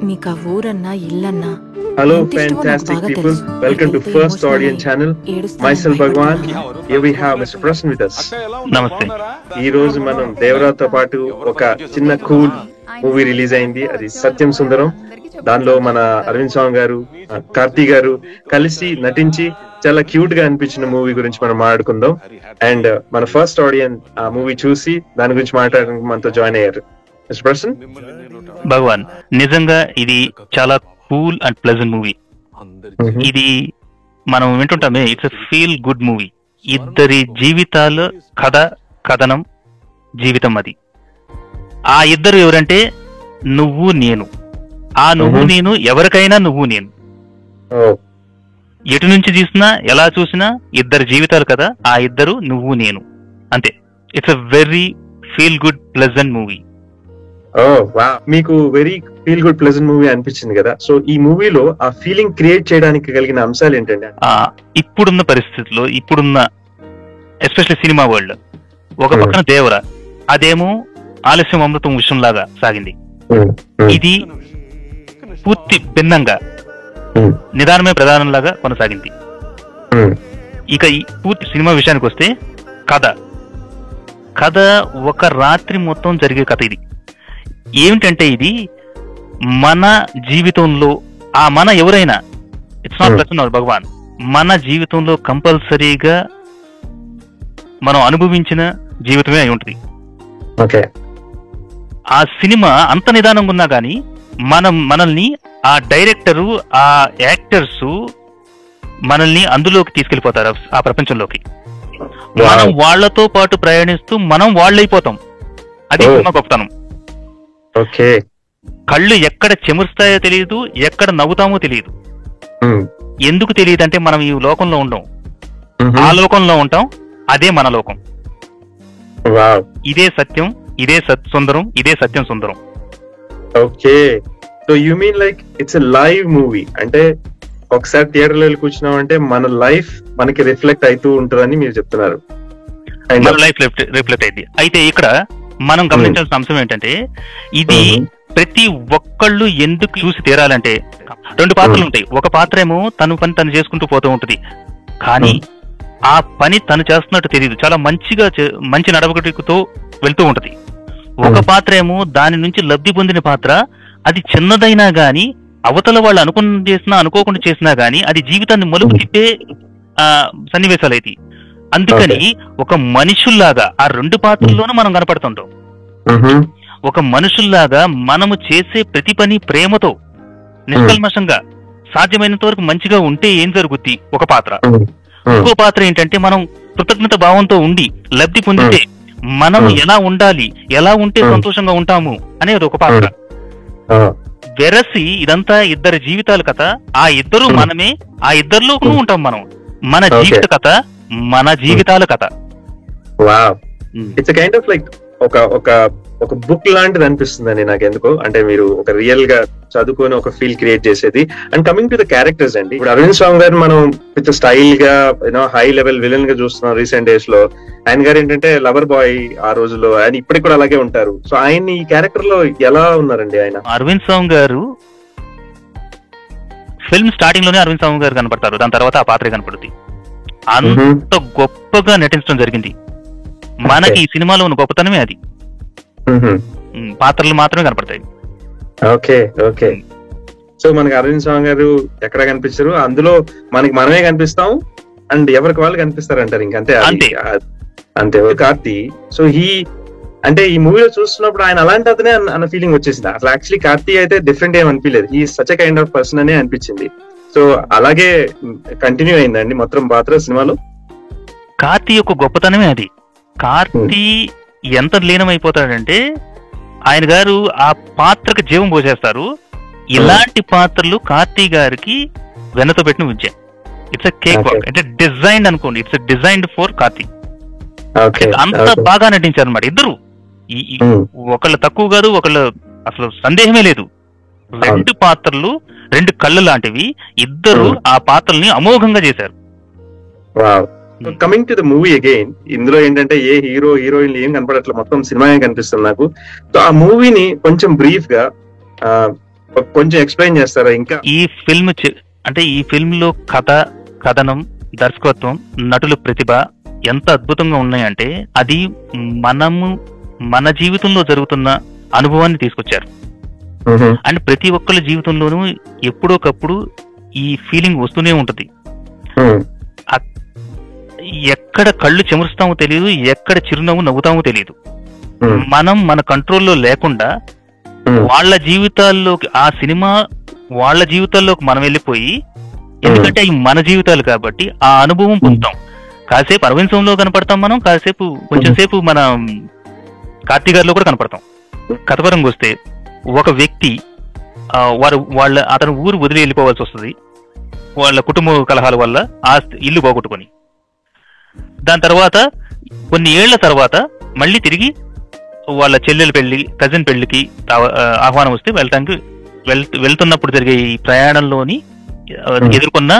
మీకు ఆ ఊరన్నా ఇల్లన్నా Hello, fantastic people. Welcome to First Audience Channel. Myself Bhagwan. Here we have Mr. Prasan with us. నమస్తే. ఈ రోజు మనం దేవరాతో పాటు ఒక చిన్న కూల్ మూవీ రిలీజ్ అయింది. అది సత్యం సుందరం. దానిలో మన అరవింద్ స్వామి గారు, కార్తీ గారు కలిసి నటించి చాలా క్యూట్ గా అనిపించిన మూవీ గురించి మనం మాట్లాడుకుందాం. అండ్ మన ఫస్ట్ ఆడియన్స్ ఆ మూవీ చూసి దాని గురించి మాట్లాడడానికి మనతో జాయిన్ అయ్యారు. మిస్టర్ ప్రసన్, భగవాన్, నిజంగా ఇది చాలా కూల్ అండ్ ప్లెజెంట్ మూవీ. ఇది మనం వింటుంటామే, it's a feel good movie. ఇద్దరి జీవితాల కథనం జీవితం. అది ఆ ఇద్దరు ఎవరంటే నువ్వు నేను. ఆ నువ్వు నేను ఎవరికైనా నువ్వు నేను. ఎటు నుంచి చూసినా ఎలా చూసినా ఇద్దరు జీవితాలు కదా, ఆ ఇద్దరు నువ్వు నేను అంతే. It's a very feel good pleasant movie. మీకు very feel good pleasant movie అనిపించింది కదా. సో ఈ మూవీలో ఆ ఫీలింగ్ క్రియేట్ చేయడానికి కలిగిన అంశాలు ఏంటంటే, ఇప్పుడున్న పరిస్థితుల్లో, ఇప్పుడున్న ఎస్పెషల్లీ సినిమా వరల్డ్, ఒక పక్కన దేవర, అదేమో ఆలస్యం అమృతం విషయం లాగా సాగింది. ఇది పూర్తి భిన్నంగా నిదానమే ప్రధానంలాగా కొనసాగింది. ఇక ఈ పూర్తి సినిమా విషయానికి వస్తే, కథ ఒక రాత్రి మొత్తం జరిగే కథ. ఇది ఏమిటంటే, ఇది మన జీవితంలో ఆ మన ఎవరైనా, ఇట్స్ నాట్ ప్రసన్న భగవాన్, మన జీవితంలో కంపల్సరీగా మనం అనుభవించిన జీవితమే అయి ఉంటుంది. ఆ సినిమా అంత నిదానంగా ఉన్నా గానీ మనల్ని ఆ డైరెక్టరు, ఆ యాక్టర్స్ మనల్ని అందులోకి తీసుకెళ్లిపోతారు, ఆ ప్రపంచంలోకి. మనం వాళ్లతో పాటు ప్రయాణిస్తూ మనం వాళ్ళైపోతాం. అది సినిమా గొప్పతనం. కళ్ళు ఎక్కడ చెమురుస్తాయో తెలియదు, ఎక్కడ నవ్వుతామో తెలియదు. ఎందుకు తెలియదు అంటే, మనం ఈ లోకంలో ఉండం, ఆ లోకంలో ఉంటాం. అదే మన లోకం. ఇదే సత్యం, ఇదే సుందరం, ఇదే Satyam Sundaram. Okay, so you mean like it's a live movie. అంటే ఒకసారి థియేటర్ లో వెళ్ళి కూర్చున్నాం అంటే మన లైఫ్ మనకి రిఫ్లెక్ట్ అవుతూ ఉంటుందని మీరు చెప్తున్నారు. మన లైఫ్ రిఫ్లెక్ట్ అయింది. అయితే ఇక్కడ మనం గమనించాల్సిన అంశం ఏంటంటే, ఇది ప్రతి ఒక్కళ్ళు ఎందుకు చూసి తీరాలంటే, రెండు పాత్రలు ఉంటాయి. ఒక పాత్ర ఏమో తన పని తను చేసుకుంటూ పోతూ ఉంటది, కానీ ఆ పని తను చేస్తున్నట్టు తెలియదు, చాలా మంచి నడవడికతో వెళ్తూ ఉంటది. ఒక పాత్ర ఏమో దాని నుంచి లబ్ధి పొందిన పాత్ర, అది చిన్నదైనా గాని అవతల వాళ్ళు అనుకున్న చేసినా అనుకోకుండా చేసినా గాని అది జీవితాన్ని మలుపు తిప్పే సన్నివేశాలు అయితే. అందుకని ఒక మనుషుల్లాగా ఆ రెండు పాత్రల్లోనూ మనం కనపడుతుంటాం. ఒక మనుషుల్లాగా మనము చేసే ప్రతి పని ప్రేమతో, నిష్కల్మషంగా, సాధ్యమైనంత వరకు మంచిగా ఉంటే ఏం జరుగుద్ది ఒక పాత్ర. ఇంకో పాత్ర ఏంటంటే, మనం కృతజ్ఞత భావంతో ఉండి లబ్ధి పొందితే మనం ఎలా ఉండాలి, ఎలా ఉంటే సంతోషంగా ఉంటాము అనేది ఒక పాత్ర. వెరసి ఇదంతా ఇద్దరి జీవితాల కథ. ఆ ఇద్దరు మనమే, ఆ ఇద్దరిలోనూ ఉంటాం మనం. మన జీవిత కథ, మన జీవితాల కథ. ఇట్స్ కైండ్ ఆఫ్ లైక్ ఒక బుక్ లాంటిది అనిపిస్తుందండి నాకు ఎందుకో. అంటే మీరు ఒక రియల్ గా చదువుకొని ఒక ఫీల్ క్రియేట్ చేసేది. And coming to the characters అండి, ఇప్పుడు అరవింద్ స్వామి గారు మనం విత్ స్టైల్ గా, యూనో, హై లెవెల్ విలన్ గా చూస్తున్నాం రీసెంట్ డేస్ లో. ఆయన గారు ఏంటంటే లవర్ బాయ్ ఆ రోజుల్లో, ఆయన ఇప్పటికి కూడా అలాగే ఉంటారు. సో ఆయన ఈ క్యారెక్టర్ లో ఎలా ఉన్నారండి ఆయన? అరవింద్ స్వామి గారు ఫిల్మ్ స్టార్టింగ్ లోనే అరవింద్ స్వామి గారు కనపడతారు, దాని తర్వాత ఆ పాత్ర కనపడుతుంది. అంత గొప్పగా నటించడం జరిగింది. మనకి ఈ సినిమాలో ఉన్న గొప్పతనమే అది. పాత్రలు మాత్రమే కనపడతాయి. ఓకే ఓకే, సో మనకి అరవింద్ స్వామి గారు ఎక్కడ కనిపించారు, అందులో మనకి మనమే కనిపిస్తాం, అండ్ ఎవరికి వాళ్ళు కనిపిస్తారు అంటారు. ఇంకంతే అంతే. కార్తీ, సో అంటే ఈ మూవీలో చూస్తున్నప్పుడు ఆయన అలాంటి అతనే అన్న ఫీలింగ్ వచ్చేసింది. అసలు యాక్చువల్లీ కార్తీ అయితే డిఫరెంట్ ఏం అనిపించలేదు, he such a kind of person అనే అనిపించింది. సో అలాగే కంటిన్యూ అయిందండి మొత్తం పాత్ర సినిమాలో. కార్తీ యొక్క గొప్పతనమే అది. కార్తీ ఎంత లీనమైపోతాడంటే, ఆయన గారు ఆ పాత్రకు జీవం పోసేస్తారు. ఇలాంటి పాత్రలు కార్తీ గారికి వెన్నతో పెట్టిన విద్య. ఇట్స్ ఎ కేక్ వర్క్, అంటే డిజైన్ అనుకోండి, ఇట్స్ డిజైన్డ్ ఫర్ కార్తీ. అంత బాగా నటించారు అన్నమాట ఇద్దరు. ఒకళ్ళు తక్కువ కాదు, ఒకళ్ళు అసలు సందేహమే లేదు. రెండు పాత్రలు రెండు కళ్ళు లాంటివి. ఇద్దరు ఆ పాత్రల్ని అమోఘంగా చేశారు. Coming to the movie again, ఇందులో ఏంటంటే ఏ హీరో హీరోయిన్ ఏం కనపడట్లేదు, మొత్తం సినిమా కనిపిస్తుంది నాకు. సో ఆ మూవీని కొంచెం బ్రీఫ్ గా కొంచెం ఎక్స్ప్లెయిన్ చేస్తారా ఇంకా? ఈ ఫిల్మ్ అంటే ఈ ఫిల్మ్ లో కథనం, దర్శకత్వం, నటుల ప్రతిభ ఎంత అద్భుతంగా ఉన్నాయంటే అది మన జీవితంలో జరుగుతున్న అనుభవాన్ని తీసుకొచ్చారు. అండ్ ప్రతి ఒక్కళ్ళ జీవితంలోనూ ఎప్పుడోకప్పుడు ఈ ఫీలింగ్ వస్తూనే ఉంటది. ఎక్కడ కళ్ళు చెమురుస్తామో తెలియదు, ఎక్కడ చిరునవ్వు నవ్వుతామో తెలియదు. మనం మన కంట్రోల్లో లేకుండా వాళ్ళ జీవితాల్లోకి, ఆ సినిమా వాళ్ళ జీవితాల్లోకి మనం వెళ్ళిపోయి, ఎందుకంటే అవి మన జీవితాలు కాబట్టి ఆ అనుభవం పొందుతాం. కాసేపు అరవిందంలో కనపడతాం మనం, కాసేపు కొంచెం సేపు మన కార్తీక్ గారిలో కూడా కనపడతాం. కథపరంగా వస్తే ఒక వ్యక్తి అతను ఊరు వదిలి వెళ్ళిపోవాల్సి వస్తుంది వాళ్ళ కుటుంబ కలహాల వల్ల, ఆ ఇల్లు పోగొట్టుకొని. దాని తర్వాత కొన్ని ఏళ్ల తర్వాత మళ్ళీ తిరిగి వాళ్ళ చెల్లెల పెళ్లి, కజిన్ పెళ్లికి ఆహ్వానం వస్తే వెళ్తున్నప్పుడు జరిగే ఈ ప్రయాణంలోని ఎదుర్కొన్న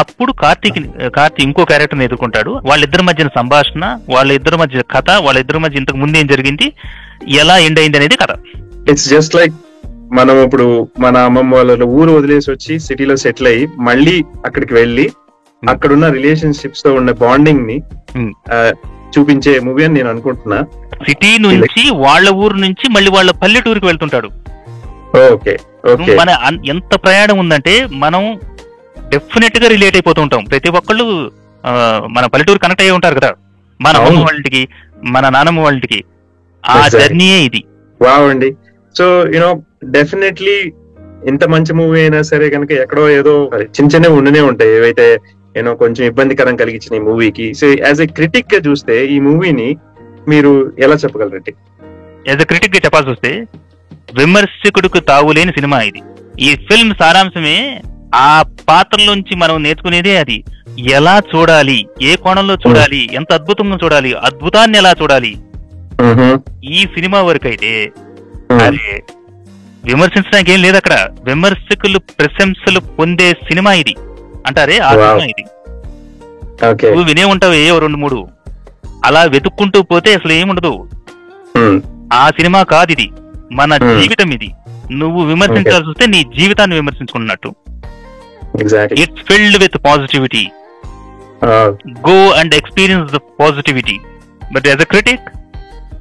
అప్పుడు కార్తీక్ ఇంకో క్యారెక్టర్ని ఎదుర్కొంటాడు. వాళ్ళిద్దరి మధ్యన సంభాషణ, వాళ్ళిద్దరి మధ్య కథ, వాళ్ళిద్దరి మధ్య ఇంతకు ముందు ఏం జరిగింది, ఎలా ఎండ్ అయింది అనేది కథ. ఇట్స్ జస్ట్ లైక్ మనం ఇప్పుడు మన అమ్మమ్మ వాళ్ళ ఊరు వదిలేసి వచ్చి సిటీలో సెటిల్ అయ్యి మళ్ళీ అక్కడికి వెళ్ళి అక్కడున్న రిలేషన్షిప్స్ తో ఉన్న బాండింగ్ ని చూపించే మూవీ అని నేను అనుకుంటున్నా. సిటీ నుంచి వాళ్ళ ఊరు నుంచి మళ్ళీ వాళ్ళ పల్లెటూరుకి వెళ్తుంటాడు. మన ఎంత ప్రయాణం ఉందంటే మనం డెఫినెట్ గా రిలేట్ అయిపోతూ ఉంటాం. ప్రతి ఒక్కళ్ళు మన పల్లెటూరు కనెక్ట్ అయ్యి ఉంటారు కదా, మన అమ్మమ్మ వాళ్ళకి, మన నానమ్మ వాళ్ళకి. ఆ జర్నీయే ఇది. వావండి. సో యూనో డెఫినెట్లీ ఇంత మంచి మూవీ అయినా సరే కనుక ఎక్కడో ఏదో చిన్న చిన్నవి ఉండనే ఉంటాయి, ఏవైతే ఏదో కొంచెం ఇబ్బందికరం కలిగించిన ఈ మూవీకి. సో యాజ్ ఎ క్రిటిక్ గా చూస్తే ఈ మూవీని మీరు ఎలా చెప్పగలరండి? యాజ్ ఎ క్రిటిక్ గా చెప్పాల్సి వస్తే విమర్శకుడికి తావులేని సినిమా ఇది. ఈ ఫిల్మ్ సారాంశమే ఆ పాత్రలోంచి మనం నేర్చుకునేదే అది. ఎలా చూడాలి, ఏ కోణంలో చూడాలి, ఎంత అద్భుతంగా చూడాలి, అద్భుతాన్ని ఎలా చూడాలి. ఈ సినిమా వరకు అయితే అదే విమర్శించడానికి ఏం లేదు అక్కడ. విమర్శకులు ప్రశంసలు పొందే సినిమా ఇది అంటారే, ఆ సినిమా ఇది. నువ్వు వినే ఉంటావు ఏ 2-3, అలా వెతుక్కుంటూ పోతే అసలు ఏముండదు. ఆ సినిమా కాదు ఇది, మన జీవితం ఇది. నువ్వు విమర్శించాల్సి వస్తే నీ జీవితాన్ని విమర్శించుకున్నట్టు. It's filled with positivity. Go and experience the positivity. But as a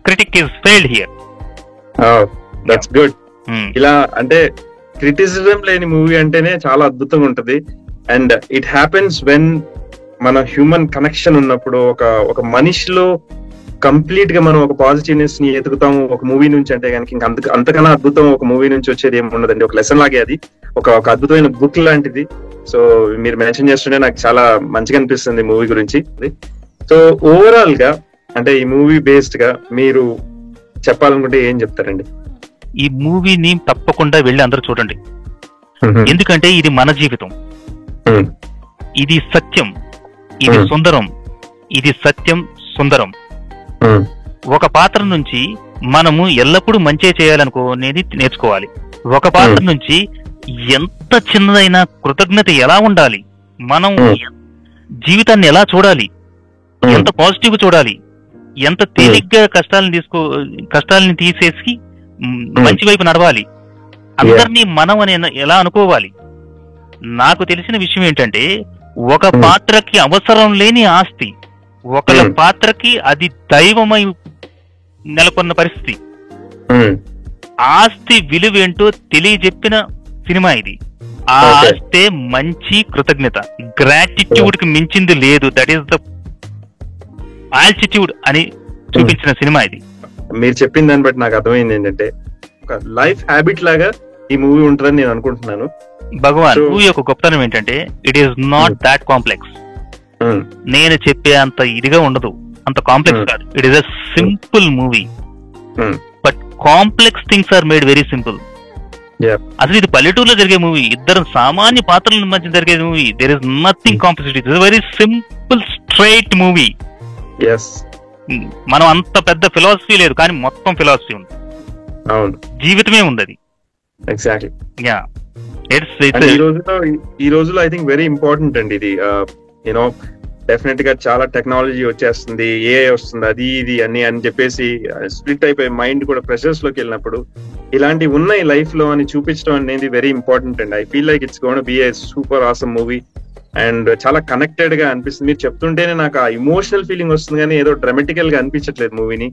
critic is failed here. That's good. ఇలా అంటే క్రిటిసిజం లేని మూవీ అంటేనే చాలా అద్భుతంగా ఉంటది. అండ్ ఇట్ హ్యాపెన్స్ వెన్ మన హ్యూమన్ కనెక్షన్ ఉన్నప్పుడు, ఒక మనిషిలో కంప్లీట్ గా మనం ఒక పాజిటివ్నెస్ ని ఎదుగుతాము ఒక మూవీ నుంచి. అంటే కనుక ఇంకా అంతకన్నా అద్భుతం ఒక మూవీ నుంచి వచ్చేది ఏమి ఉండదండి. ఒక లెసన్ లాగే అది, ఒక అద్భుతమైన బుక్ లాంటిది. సో మీరు మెన్షన్ చేస్తుంటే నాకు చాలా మంచిగా అనిపిస్తుంది మూవీ గురించి. సో ఓవరాల్ గా అంటే ఈ మూవీ బేస్డ్ గా మీరు చెప్పాలనుకుంటే ఏం చెప్తారండి? ఈ మూవీని తప్పకుండా వెళ్ళి అందరూ చూడండి. ఎందుకంటే ఇది మన జీవితం, ఇది సత్యం, ఇది సుందరం, ఇది సత్యం సుందరం. ఒక పాత్ర నుంచి మనము ఎల్లప్పుడూ మంచి చేయాలనుకోనేది నేర్చుకోవాలి. ఒక పాత్ర నుంచి ఎంత చిన్నదైనా కృతజ్ఞత ఎలా ఉండాలి, మనం జీవితాన్ని ఎలా చూడాలి, ఎంత పాజిటివ్ చూడాలి, ఎంత తేలిగ్గా కష్టాలని తీసేసి మంచి వైపు నడవాలి, అందరినీ మనం అని ఎలా అనుకోవాలి. నాకు తెలిసిన విషయం ఏంటంటే, ఒక పాత్రకి అవసరం లేని ఆస్తి, ఒకళ్ళ పాత్రకి అది దైవమై నెలకొన్న పరిస్థితి. ఆస్తి విలువేంటో తెలియజెప్పిన సినిమా ఇది. ఆ ఆస్తే మంచి కృతజ్ఞత, గ్రాటిట్యూడ్ కి మించింది లేదు. దట్ ఈస్ ద ఆల్టిట్యూడ్ అని చూపించిన సినిమా ఇది. మీరు చెప్పిన దాన్ని బట్టి నాకు అర్థమైంది ఏంటంటే, ఒక లైఫ్ హ్యాబిట్ లాగా ఈ మూవీ ఉంటుందని నేను అనుకుంటున్నాను. భగవాన్ మూవీ యొక్క గొప్పతనం ఏంటంటే, it is not that complex. నేను చెప్పే అంత ఇదిగా ఉండదు, అంత కాంప్లెక్స్ కాదు. It is a simple movie, but complex things are made very simple. అసలు ఇది పల్లెటూరులో జరిగే మూవీ, ఇద్దరు సామాన్య పాత్రల మధ్య జరిగే movie. There is nothing complicated. It is very simple straight movie. మనం అంత పెద్ద ఫిలాసఫీ లేదు, కానీ మొత్తం ఫిలాసఫీ ఉంది. అవును, జీవితమే ఉంది అది. ఎగ్జాక్ట్లీ. యా, ఈ రోజులో ఐ థింక్ వెరీ ఇంపార్టెంట్ అండి ఇది. యూనో డెఫినెట్ గా చాలా టెక్నాలజీ వచ్చేస్తుంది, ఏఐ వస్తుంది, అది ఇది అని చెప్పేసి స్ప్లిట్ అయిపోయి మైండ్ కూడా ప్రెషర్స్ లోకి వెళ్ళినప్పుడు ఇలాంటి ఉన్నాయి లైఫ్ లో అని చూపించడం అనేది వెరీ ఇంపార్టెంట్ అండి. I feel like it's gonna be a super awesome movie and చాలా కనెక్టెడ్ గా అనిపిస్తుంది. మీరు చెప్తుంటేనే నాకు ఆ ఇమోషనల్ ఫీలింగ్ వస్తుంది కానీ ఏదో డ్రామాటికల్ గా అనిపించట్లేదు మూవీని.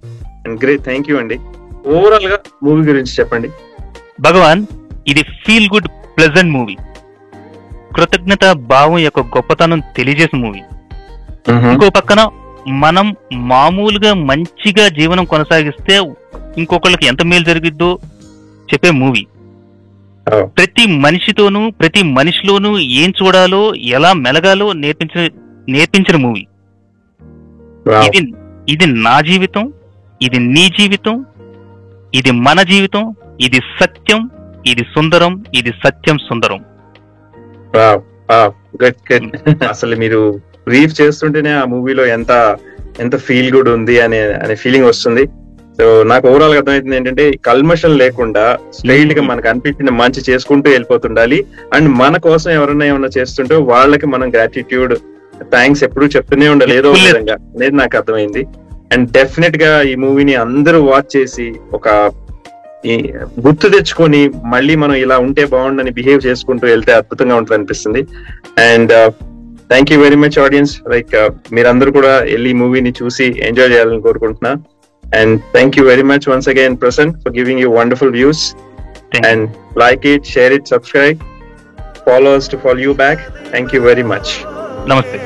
అండ్ గ్రేట్, థ్యాంక్ యూ అండి. ఓవరాల్ గా మూవీ గురించి చెప్పండి. భగవాన్, ఇది ఫీల్ గుడ్ ప్లెజెంట్ మూవీ, కృతజ్ఞత భావం యొక్క గొప్పతనం తెలియజేసే మూవీ. ఇంకో పక్కన మనం మామూలుగా మంచిగా జీవనం కొనసాగిస్తే ఇంకొకళ్ళకి ఎంత మేలు జరిగిద్దో చెప్పే మూవీ. ప్రతి మనిషితోనూ ప్రతి మనిషిలోనూ ఏం చూడాలో ఎలా మెలగాలో నేర్పించిన మూవీ. ఇది నా జీవితం, ఇది నీ జీవితం, ఇది మన జీవితం, ఇది సత్యం, ఇది సుందరం, ఇది సత్యం సుందరం. అసలు మీరు బ్రీఫ్ చేస్తుంటేనే ఆ మూవీలో ఎంత ఫీల్ గుడ్ ఉంది అనే ఫీలింగ్ వస్తుంది. సో నాకు ఓవరాల్ గా అర్థమవుతుంది ఏంటంటే కల్మషం లేకుండా స్ట్రైట్ గా మనకు అనిపించిన మంచి చేసుకుంటూ వెళ్ళిపోతుండాలి. అండ్ మన కోసం ఎవరైనా ఏమన్నా చేస్తుంటే వాళ్ళకి మనం గ్రాటిట్యూడ్ థ్యాంక్స్ ఎప్పుడు చెప్తూనే ఉండాలి ఏదో విధంగా అనేది నాకు అర్థమైంది. అండ్ డెఫినెట్ గా ఈ మూవీని అందరూ వాచ్ చేసి ఒక గుర్తు తెచ్చుకొని మళ్ళీ మనం ఇలా ఉంటే బాగుండని బిహేవ్ చేసుకుంటూ వెళ్తే అద్భుతంగా ఉంటుంది అనిపిస్తుంది. And thank you very much audience. Like మీరందరూ కూడా వెళ్ళి ఈ మూవీని చూసి ఎంజాయ్ చేయాలని కోరుకుంటున్నా. And thank you very much once again, Prasann, for giving you wonderful views. And like it, share it, subscribe, follow us to follow you back. Thank you very much. Namaste.